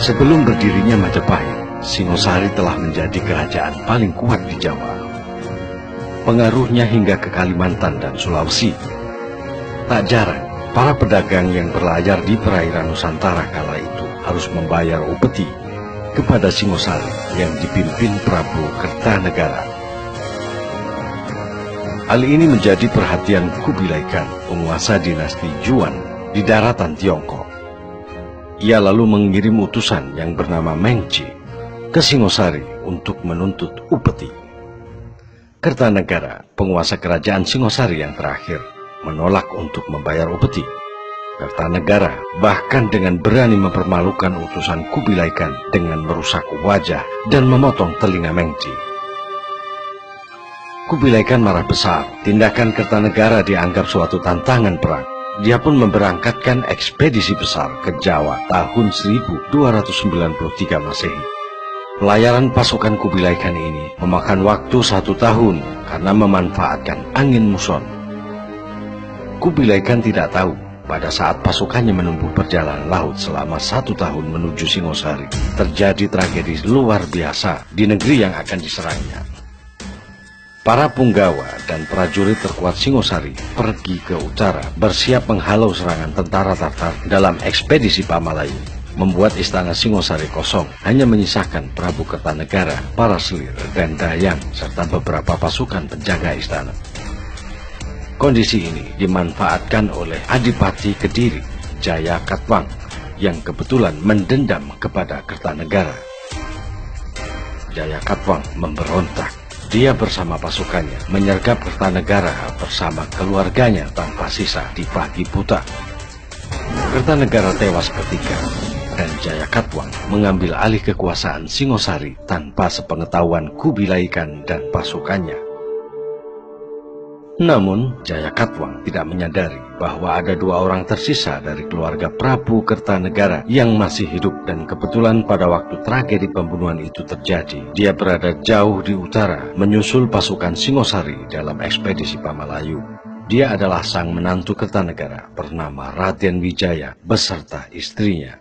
Sebelum berdirinya Majapahit, Singosari telah menjadi kerajaan paling kuat di Jawa. Pengaruhnya hingga ke Kalimantan dan Sulawesi. Tak jarang, para pedagang yang berlayar di perairan Nusantara kala itu harus membayar upeti kepada Singosari yang dipimpin Prabu Kertanegara. Hal ini menjadi perhatian Kubilai Khan, penguasa dinasti Yuan di daratan Tiongkok. Ia lalu mengirim utusan yang bernama Mengci ke Singosari untuk menuntut upeti. Kertanegara, penguasa kerajaan Singosari yang terakhir, menolak untuk membayar upeti. Kertanegara bahkan dengan berani mempermalukan utusan Kubilai Khan dengan merusak wajah dan memotong telinga Mengci. Kubilai Khan marah besar. Tindakan Kertanegara dianggap suatu tantangan perang. Dia pun memberangkatkan ekspedisi besar ke Jawa tahun 1293 Masehi. Pelayaran pasukan Kubilai Khan ini memakan waktu 1 tahun karena memanfaatkan angin muson. Kubilai Khan tidak tahu pada saat pasukannya menempuh perjalanan laut selama 1 tahun menuju Singosari, terjadi tragedi luar biasa di negeri yang akan diserangnya. Para punggawa dan prajurit terkuat Singosari pergi ke utara bersiap menghalau serangan tentara Tartar dalam ekspedisi Pamalayu, membuat istana Singosari kosong, hanya menyisakan Prabu Kertanegara, para selir dan dayang serta beberapa pasukan penjaga istana. Kondisi ini dimanfaatkan oleh Adipati Kediri, Jaya Katwang, yang kebetulan mendendam kepada Kertanegara. Jaya Katwang memberontak. Dia bersama pasukannya menyergap Kertanegara bersama keluarganya tanpa sisa di pagi buta. Kertanegara tewas seketika dan Jaya Katwang mengambil alih kekuasaan Singosari tanpa sepengetahuan Kubilai Khan dan pasukannya. Namun, Jaya Katwang tidak menyadari bahwa ada 2 orang tersisa dari keluarga Prabu Kertanegara yang masih hidup, dan kebetulan pada waktu tragedi pembunuhan itu terjadi, dia berada jauh di utara menyusul pasukan Singosari dalam ekspedisi Pamalayu. Dia adalah sang menantu Kertanegara bernama Raden Wijaya beserta istrinya.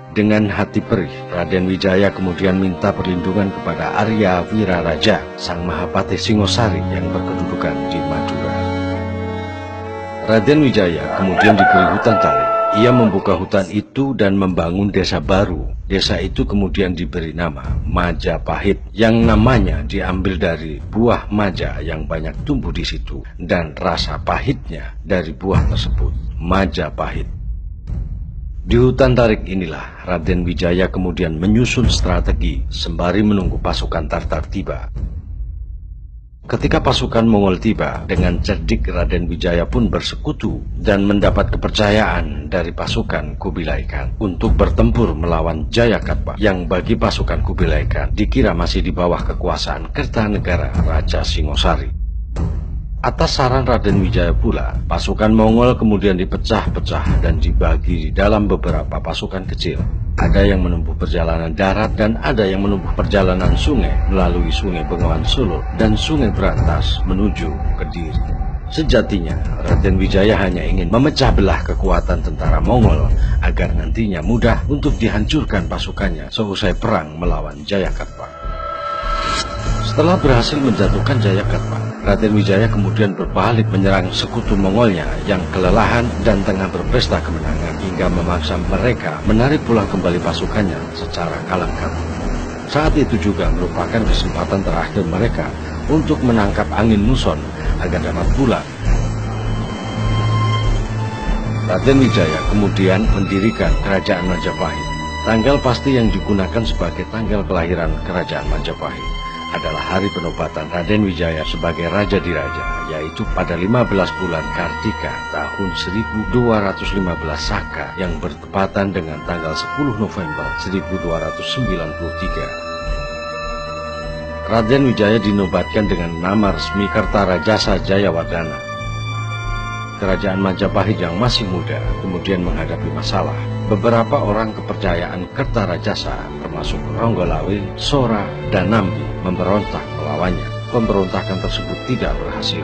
Dengan hati perih, Raden Wijaya kemudian minta perlindungan kepada Arya Wiraraja, sang Mahapati Singosari yang berkedudukan di Madura. Raden Wijaya kemudian diberi hutan tarik. Ia membuka hutan itu dan membangun desa baru. Desa itu kemudian diberi nama Majapahit, yang namanya diambil dari buah maja yang banyak tumbuh di situ dan rasa pahitnya dari buah tersebut, Majapahit. Di hutan tarik inilah Raden Wijaya kemudian menyusun strategi sembari menunggu pasukan Tartar tiba. Ketika pasukan Mongol tiba, dengan cerdik Raden Wijaya pun bersekutu dan mendapat kepercayaan dari pasukan Kubilai Khan untuk bertempur melawan Jaya Katwang yang bagi pasukan Kubilai Khan dikira masih di bawah kekuasaan Kertanegara Raja Singosari. Atas saran Raden Wijaya pula, pasukan Mongol kemudian dipecah-pecah dan dibagi di dalam beberapa pasukan kecil. Ada yang menempuh perjalanan darat dan ada yang menempuh perjalanan sungai melalui Sungai Bengawan Solo dan Sungai Berantas menuju Kediri. Sejatinya, Raden Wijaya hanya ingin memecah belah kekuatan tentara Mongol agar nantinya mudah untuk dihancurkan pasukannya seusai perang melawan Jaya Katwang. Setelah berhasil menjatuhkan Jaya Katwang, Raden Wijaya kemudian berbalik menyerang sekutu Mongolnya yang kelelahan dan tengah berpesta kemenangan hingga memaksa mereka menarik pulang kembali pasukannya secara kalang-kabut. Saat itu juga merupakan kesempatan terakhir mereka untuk menangkap angin muson agar dapat pulang. Raden Wijaya kemudian mendirikan Kerajaan Majapahit. Tanggal pasti yang digunakan sebagai tanggal kelahiran Kerajaan Majapahit adalah hari penobatan Raden Wijaya sebagai Raja Diraja, yaitu pada 15 bulan Kartika tahun 1215 Saka yang bertepatan dengan tanggal 10 November 1293. Raden Wijaya dinobatkan dengan nama resmi Kertarajasa Jayawardhana. Kerajaan Majapahit yang masih muda kemudian menghadapi masalah. Beberapa orang kepercayaan Kertarajasa termasuk Ronggolawe, Sora, dan Nambi memberontak melawannya. Pemberontakan tersebut tidak berhasil.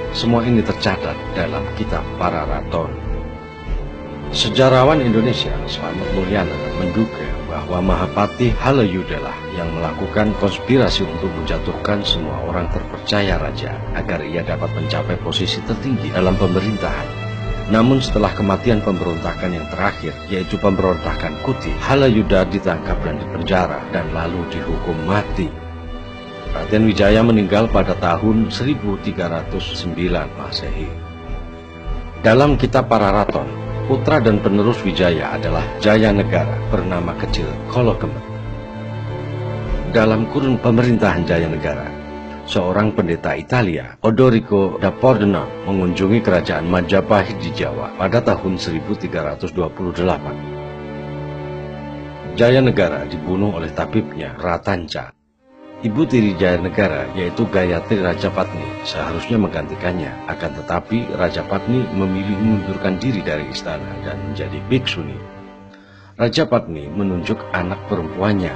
Semua ini tercatat dalam kitab Pararaton. Sejarawan Indonesia Slamet Mulyana menduga bahwa Mahapati Halayudala yang melakukan konspirasi untuk menjatuhkan semua orang terpercaya raja agar ia dapat mencapai posisi tertinggi dalam pemerintahan. Namun setelah kematian pemberontakan yang terakhir, yaitu pemberontakan Kuti, Halayuda ditangkap dan dipenjara dan lalu dihukum mati. Raden Wijaya meninggal pada tahun 1309 Masehi. Dalam kitab Pararaton, putra dan penerus Wijaya adalah Jaya Negara bernama kecil Kolokemet. Dalam kurun pemerintahan Jaya Negara, seorang pendeta Italia, Odorico da Pordenone, mengunjungi kerajaan Majapahit di Jawa pada tahun 1328. Jaya Negara dibunuh oleh tabibnya Ratanca. Ibu tiri Jaya Negara, yaitu Gayatri Rajapatni, seharusnya menggantikannya. Akan tetapi Rajapatni memilih mengundurkan diri dari istana dan menjadi bhiksuni. Rajapatni menunjuk anak perempuannya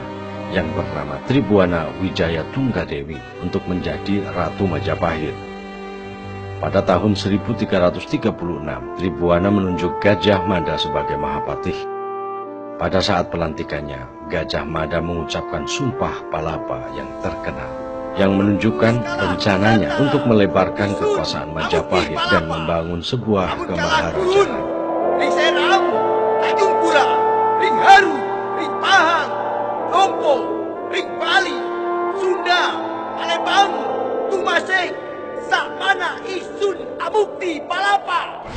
yang bernama Tribuana Wijaya Tunggadewi untuk menjadi Ratu Majapahit. Pada tahun 1336, Tribuana menunjuk Gajah Mada sebagai Mahapatih. Pada saat pelantikannya, Gajah Mada mengucapkan Sumpah Palapa yang terkenal, yang menunjukkan rencananya untuk melebarkan kekuasaan Majapahit dan membangun sebuah kemaharajaan. Ring Seram, Tanjung Pura, Ring Haru, Ring Pahang, Tompo, Ring Bali, Sunda, Palembang, Tumasek, Sakmana, Isun, Amukti, Palapa.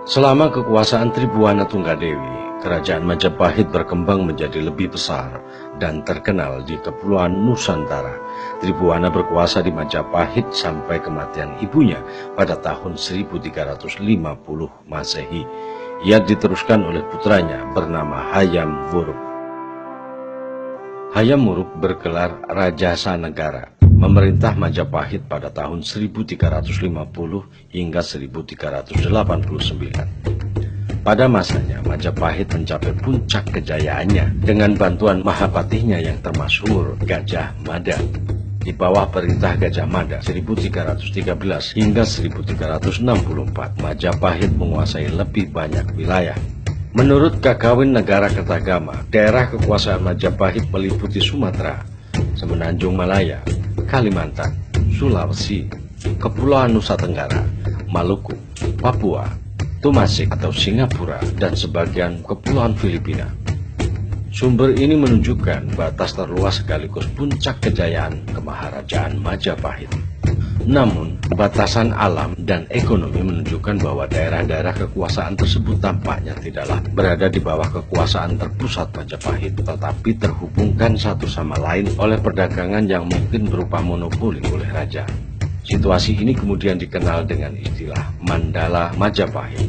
Selama kekuasaan Tribuana Tunggadewi, kerajaan Majapahit berkembang menjadi lebih besar dan terkenal di Kepulauan Nusantara. Tribuana berkuasa di Majapahit sampai kematian ibunya pada tahun 1350 Masehi. Ia diteruskan oleh putranya bernama Hayam Wuruk. Hayam Wuruk bergelar Raja Sanegara, memerintah Majapahit pada tahun 1350 hingga 1389. Pada masanya, Majapahit mencapai puncak kejayaannya dengan bantuan Mahapatihnya yang termasyhur, Gajah Mada. Di bawah perintah Gajah Mada 1313 hingga 1364, Majapahit menguasai lebih banyak wilayah. Menurut Kakawin Negara Kertagama, daerah kekuasaan Majapahit meliputi Sumatera, Semenanjung Malaya, Kalimantan, Sulawesi, Kepulauan Nusa Tenggara, Maluku, Papua, Tumasik atau Singapura, dan sebagian kepulauan Filipina. Sumber ini menunjukkan batas terluas sekaligus puncak kejayaan kemaharajaan Majapahit. Namun, batasan alam dan ekonomi menunjukkan bahwa daerah-daerah kekuasaan tersebut tampaknya tidaklah berada di bawah kekuasaan terpusat Majapahit, tetapi terhubungkan satu sama lain oleh perdagangan yang mungkin berupa monopoli oleh raja. Situasi ini kemudian dikenal dengan istilah Mandala Majapahit.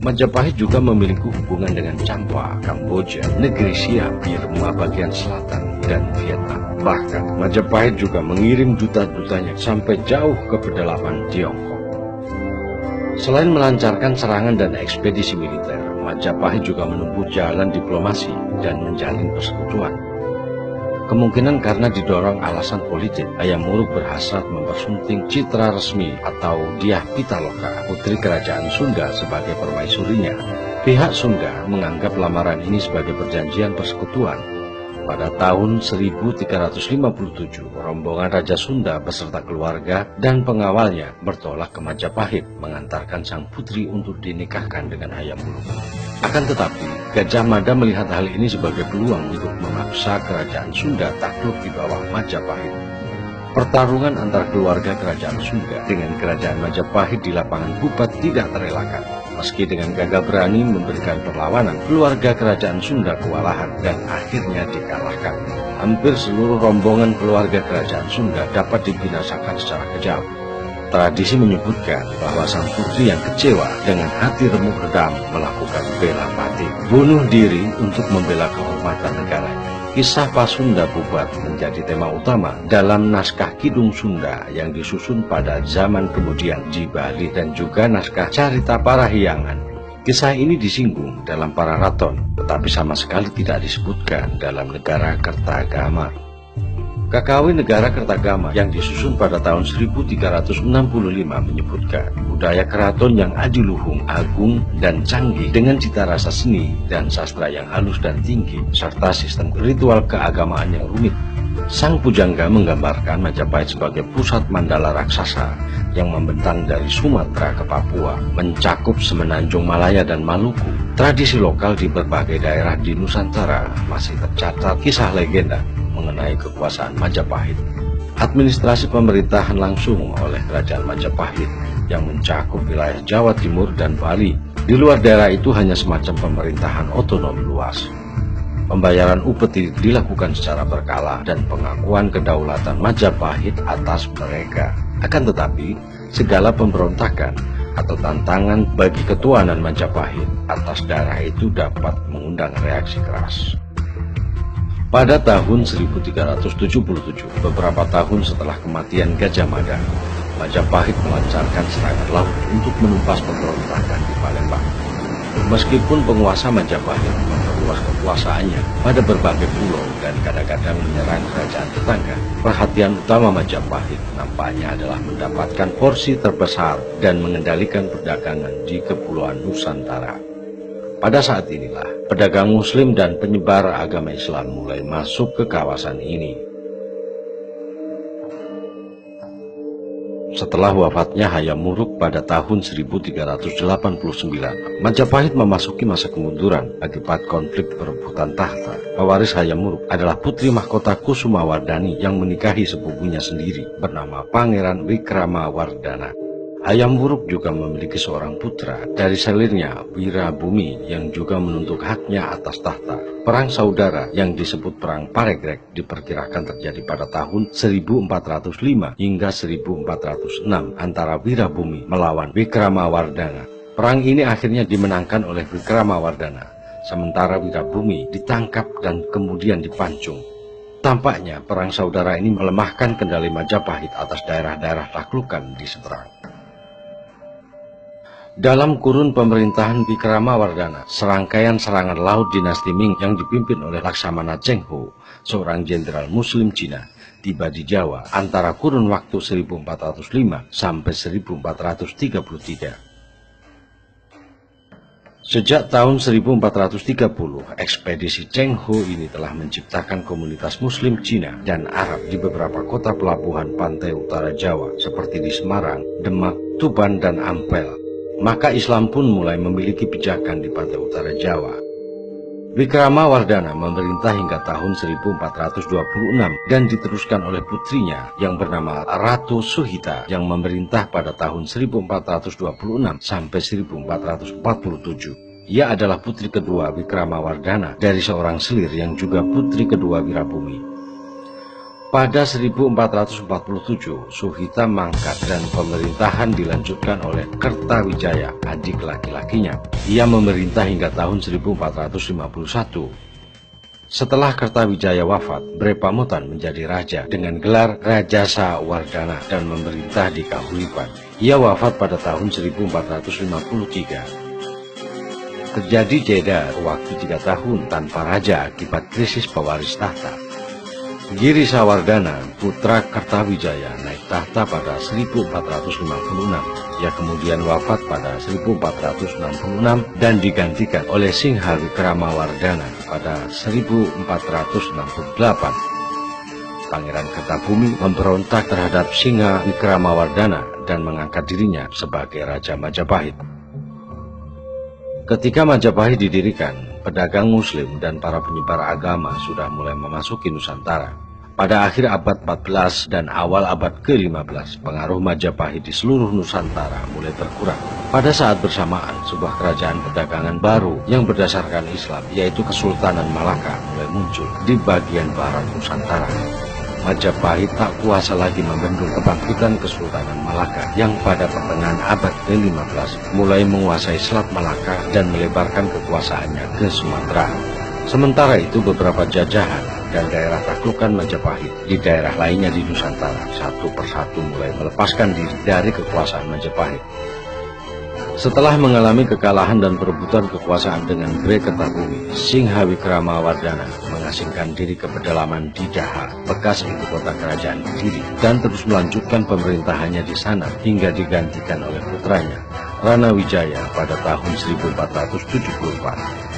Majapahit juga memiliki hubungan dengan Champa, Kamboja, negeri Siam, Burma bagian selatan, dan Vietnam. Bahkan Majapahit juga mengirim duta-dutanya sampai jauh ke pedalaman Tiongkok. Selain melancarkan serangan dan ekspedisi militer, Majapahit juga menempuh jalan diplomasi dan menjalin persekutuan. Kemungkinan karena didorong alasan politik, Hayam Wuruk berhasrat mempersunting citra resmi atau Dyah Pitaloka, putri kerajaan Sunda, sebagai permaisurinya. Pihak Sunda menganggap lamaran ini sebagai perjanjian persekutuan. Pada tahun 1357, rombongan Raja Sunda beserta keluarga dan pengawalnya bertolak ke Majapahit mengantarkan sang putri untuk dinikahkan dengan Hayam Wuruk. Akan tetapi, Gajah Mada melihat hal ini sebagai peluang untuk memaksa kerajaan Sunda takluk di bawah Majapahit. Pertarungan antar keluarga kerajaan Sunda dengan kerajaan Majapahit di lapangan Bupat tidak terelakkan. Meski dengan gagah berani memberikan perlawanan, keluarga kerajaan Sunda kewalahan dan akhirnya dikalahkan. Hampir seluruh rombongan keluarga kerajaan Sunda dapat dibinasakan secara kejam. Tradisi menyebutkan bahwa sang putri yang kecewa dengan hati remuk redam melakukan bela mati, bunuh diri untuk membela kehormatan negaranya. Kisah Pasunda Bubat menjadi tema utama dalam naskah Kidung Sunda yang disusun pada zaman kemudian di Bali dan juga naskah Carita Parahyangan. Kisah ini disinggung dalam Pararaton, tetapi sama sekali tidak disebutkan dalam Negara Kertagama. KKW Negara Kertagama yang disusun pada tahun 1365 menyebutkan budaya keraton yang adiluhung, agung, dan canggih dengan cita rasa seni dan sastra yang halus dan tinggi, serta sistem ritual keagamaan yang rumit. Sang pujangga menggambarkan Majapahit sebagai pusat mandala raksasa yang membentang dari Sumatera ke Papua, mencakup semenanjung Malaya dan Maluku. Tradisi lokal di berbagai daerah di Nusantara masih tercatat kisah legenda mengenai kekuasaan Majapahit. Administrasi pemerintahan langsung oleh Kerajaan Majapahit yang mencakup wilayah Jawa Timur dan Bali. Di luar daerah itu hanya semacam pemerintahan otonom luas. Pembayaran upeti dilakukan secara berkala dan pengakuan kedaulatan Majapahit atas mereka. Akan tetapi, segala pemberontakan atau tantangan bagi ketuanan Majapahit atas daerah itu dapat mengundang reaksi keras. Pada tahun 1377, beberapa tahun setelah kematian Gajah Mada, Majapahit melancarkan serangan laut untuk menumpas pemberontakan di Palembang. Meskipun penguasa Majapahit memperluas kekuasaannya pada berbagai pulau dan kadang-kadang menyerang kerajaan tetangga, perhatian utama Majapahit nampaknya adalah mendapatkan porsi terbesar dan mengendalikan perdagangan di Kepulauan Nusantara. Pada saat inilah, pedagang Muslim dan penyebar agama Islam mulai masuk ke kawasan ini. Setelah wafatnya Hayam Wuruk pada tahun 1389, Majapahit memasuki masa kemunduran akibat konflik perebutan tahta. Pewaris Hayam Wuruk adalah putri mahkota Kusumawardhani yang menikahi sepupunya sendiri bernama Pangeran Wikramawardhana. Hayam Wuruk juga memiliki seorang putra dari salirnya, Wirabumi, yang juga menuntut haknya atas tahta. Perang saudara yang disebut Perang Paregrek diperkirakan terjadi pada tahun 1405 hingga 1406 antara Wirabumi melawan Wikramawardhana. Perang ini akhirnya dimenangkan oleh Wikramawardhana, sementara Wirabumi ditangkap dan kemudian dipancung. Tampaknya perang saudara ini melemahkan kendali Majapahit atas daerah-daerah taklukan di seberang. Dalam kurun pemerintahan Wikramawardhana, serangkaian serangan laut dinasti Ming yang dipimpin oleh Laksamana Cheng Ho, seorang jenderal Muslim Cina, tiba di Jawa antara kurun waktu 1405 sampai 1433. Sejak tahun 1430, ekspedisi Cheng Ho ini telah menciptakan komunitas Muslim Cina dan Arab di beberapa kota pelabuhan pantai utara Jawa seperti di Semarang, Demak, Tuban, dan Ampel. Maka Islam pun mulai memiliki pijakan di pantai utara Jawa. Wikramawardhana memerintah hingga tahun 1426 dan diteruskan oleh putrinya yang bernama Ratu Suhita yang memerintah pada tahun 1426 sampai 1447. Ia adalah putri kedua Wikramawardhana dari seorang selir yang juga putri kedua Wirabumi. Pada 1447, Suhita mangkat dan pemerintahan dilanjutkan oleh Kertawijaya, adik laki-lakinya. Ia memerintah hingga tahun 1451. Setelah Kertawijaya wafat, Brepamutan menjadi raja dengan gelar Rajasa Wardhana dan memerintah di Kahuripan. Ia wafat pada tahun 1453. Terjadi jeda waktu 3 tahun tanpa raja akibat krisis pewaris tahta. Girisawardhana, putra Kertawijaya, naik tahta pada 1456. Ia kemudian wafat pada 1466 dan digantikan oleh Singha Wikramawardhana pada 1468. Pangeran Kertabumi memberontak terhadap Singha Wikramawardhana dan mengangkat dirinya sebagai Raja Majapahit. Ketika Majapahit didirikan, pedagang Muslim dan para penyebar agama sudah mulai memasuki Nusantara. Pada akhir abad 14 dan awal abad ke-15, pengaruh Majapahit di seluruh Nusantara mulai berkurang. Pada saat bersamaan, sebuah kerajaan perdagangan baru yang berdasarkan Islam, yaitu Kesultanan Malaka, mulai muncul di bagian barat Nusantara. Majapahit tak kuasa lagi membendung kebangkitan Kesultanan Malaka yang pada pertengahan abad ke-15 mulai menguasai Selat Malaka dan melebarkan kekuasaannya ke Sumatera. Sementara itu beberapa jajahan dan daerah taklukan Majapahit di daerah lainnya di Nusantara satu persatu mulai melepaskan diri dari kekuasaan Majapahit. Setelah mengalami kekalahan dan perebutan kekuasaan dengan Gre Kertabumi, Singhawikramadana mengasingkan diri ke pedalaman di Daha, bekas ibu kota kerajaan Kediri, dan terus melanjutkan pemerintahannya di sana hingga digantikan oleh putranya, Rana Wijaya pada tahun 1474.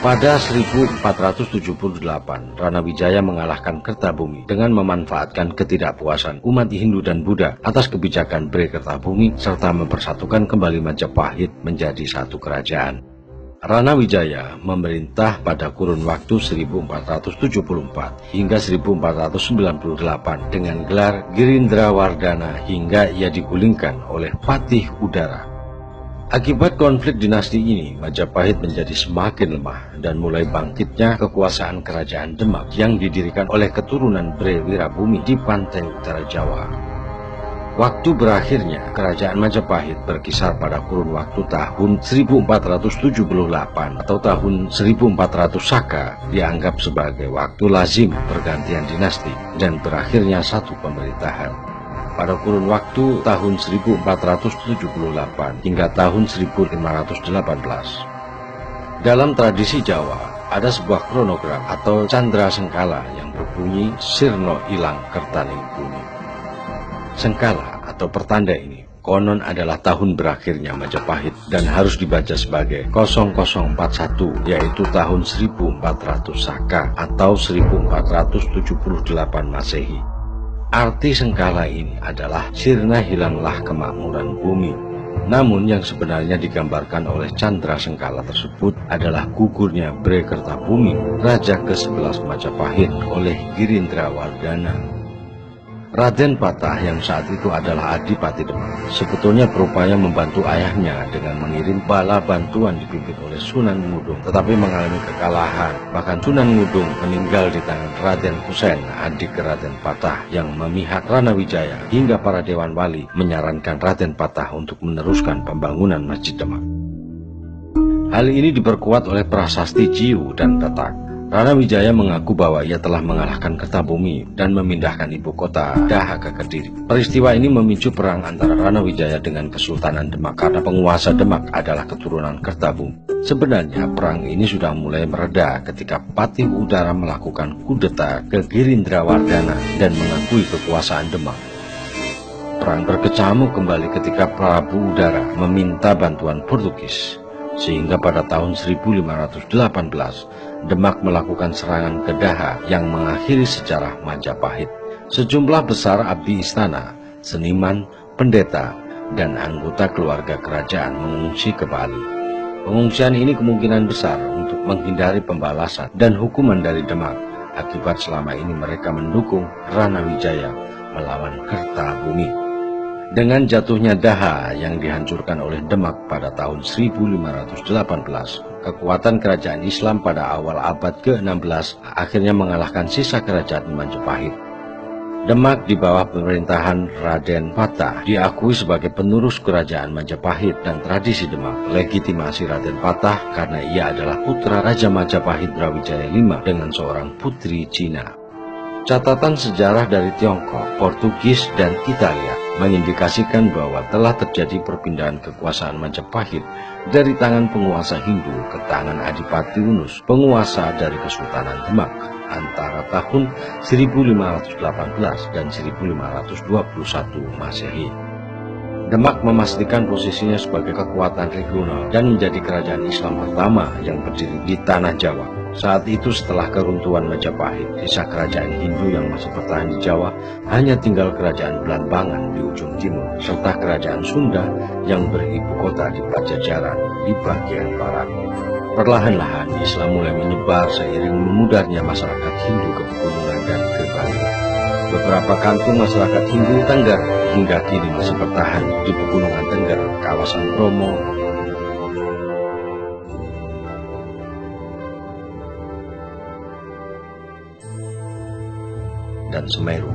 Pada 1478, Rana Wijaya mengalahkan Kertabumi dengan memanfaatkan ketidakpuasan umat Hindu dan Buddha atas kebijakan Bre Kertabumi serta mempersatukan kembali Majapahit menjadi satu kerajaan. Rana Wijaya memerintah pada kurun waktu 1474 hingga 1498 dengan gelar Girindrawardhana hingga ia digulingkan oleh Patih Udara. Akibat konflik dinasti ini, Majapahit menjadi semakin lemah dan mulai bangkitnya kekuasaan kerajaan Demak yang didirikan oleh keturunan Bre Wirabumi di pantai utara Jawa. Waktu berakhirnya kerajaan Majapahit berkisar pada kurun waktu tahun 1478 atau tahun 1400 Saka, dianggap sebagai waktu lazim pergantian dinasti dan berakhirnya satu pemerintahan. Pada kurun waktu tahun 1478 hingga tahun 1518. Dalam tradisi Jawa, ada sebuah kronogram atau candra sengkala yang berbunyi Sirno Ilang Kertaning Bumi. Sengkala atau pertanda ini konon adalah tahun berakhirnya Majapahit dan harus dibaca sebagai 0041, yaitu tahun 1400 Saka atau 1478 Masehi. Arti sengkala ini adalah sirna hilanglah kemakmuran bumi. Namun yang sebenarnya digambarkan oleh candra sengkala tersebut adalah gugurnya Bre Kertabumi, Raja ke-11 Majapahit oleh Girindrawardhana. Raden Patah yang saat itu adalah Adipati Demak sebetulnya berupaya membantu ayahnya dengan mengirim bala bantuan dipimpin oleh Sunan Ngudung, tetapi mengalami kekalahan. Bahkan Sunan Ngudung meninggal di tangan Raden Kusen, adik Raden Patah yang memihak Rana Wijaya, hingga para Dewan Wali menyarankan Raden Patah untuk meneruskan pembangunan Masjid Demak. Hal ini diperkuat oleh prasasti Jiu dan Petak. Rana Wijaya mengaku bahwa ia telah mengalahkan Kertabumi dan memindahkan ibu kota Daha ke Kediri. Peristiwa ini memicu perang antara Rana Wijaya dengan Kesultanan Demak karena penguasa Demak adalah keturunan Kertabumi. Sebenarnya perang ini sudah mulai mereda ketika Patih Udara melakukan kudeta ke Girindrawardhana dan mengakui kekuasaan Demak. Perang berkecamuk kembali ketika Prabu Udara meminta bantuan Portugis, sehingga pada tahun 1518 Demak melakukan serangan ke Daha yang mengakhiri sejarah Majapahit. Sejumlah besar abdi istana, seniman, pendeta, dan anggota keluarga kerajaan mengungsi ke Bali. Pengungsian ini kemungkinan besar untuk menghindari pembalasan dan hukuman dari Demak, akibat selama ini mereka mendukung Rana Wijaya melawan Kertabumi. Dengan jatuhnya Daha yang dihancurkan oleh Demak pada tahun 1518, kekuatan kerajaan Islam pada awal abad ke-16 akhirnya mengalahkan sisa kerajaan Majapahit. Demak di bawah pemerintahan Raden Patah diakui sebagai penerus kerajaan Majapahit, dan tradisi Demak legitimasi Raden Patah karena ia adalah putra Raja Majapahit Brawijaya V dengan seorang putri Cina. Catatan sejarah dari Tiongkok, Portugis, dan Italia mengindikasikan bahwa telah terjadi perpindahan kekuasaan Majapahit dari tangan penguasa Hindu ke tangan Adipati Unus, penguasa dari Kesultanan Demak, antara tahun 1518 dan 1521 Masehi. Demak memastikan posisinya sebagai kekuatan regional dan menjadi kerajaan Islam pertama yang berdiri di tanah Jawa. Saat itu setelah keruntuhan Majapahit, sisa kerajaan Hindu yang masih bertahan di Jawa hanya tinggal kerajaan Belambangan di ujung timur, serta kerajaan Sunda yang beribu kota di Pajajaran di bagian barat. Perlahan-lahan Islam mulai menyebar seiring memudarnya masyarakat Hindu ke pegunungan dan ke Bali. Beberapa kampung masyarakat Hindu Tengger hingga kini masih bertahan di pegunungan Tengger, kawasan Bromo, dan Semeru.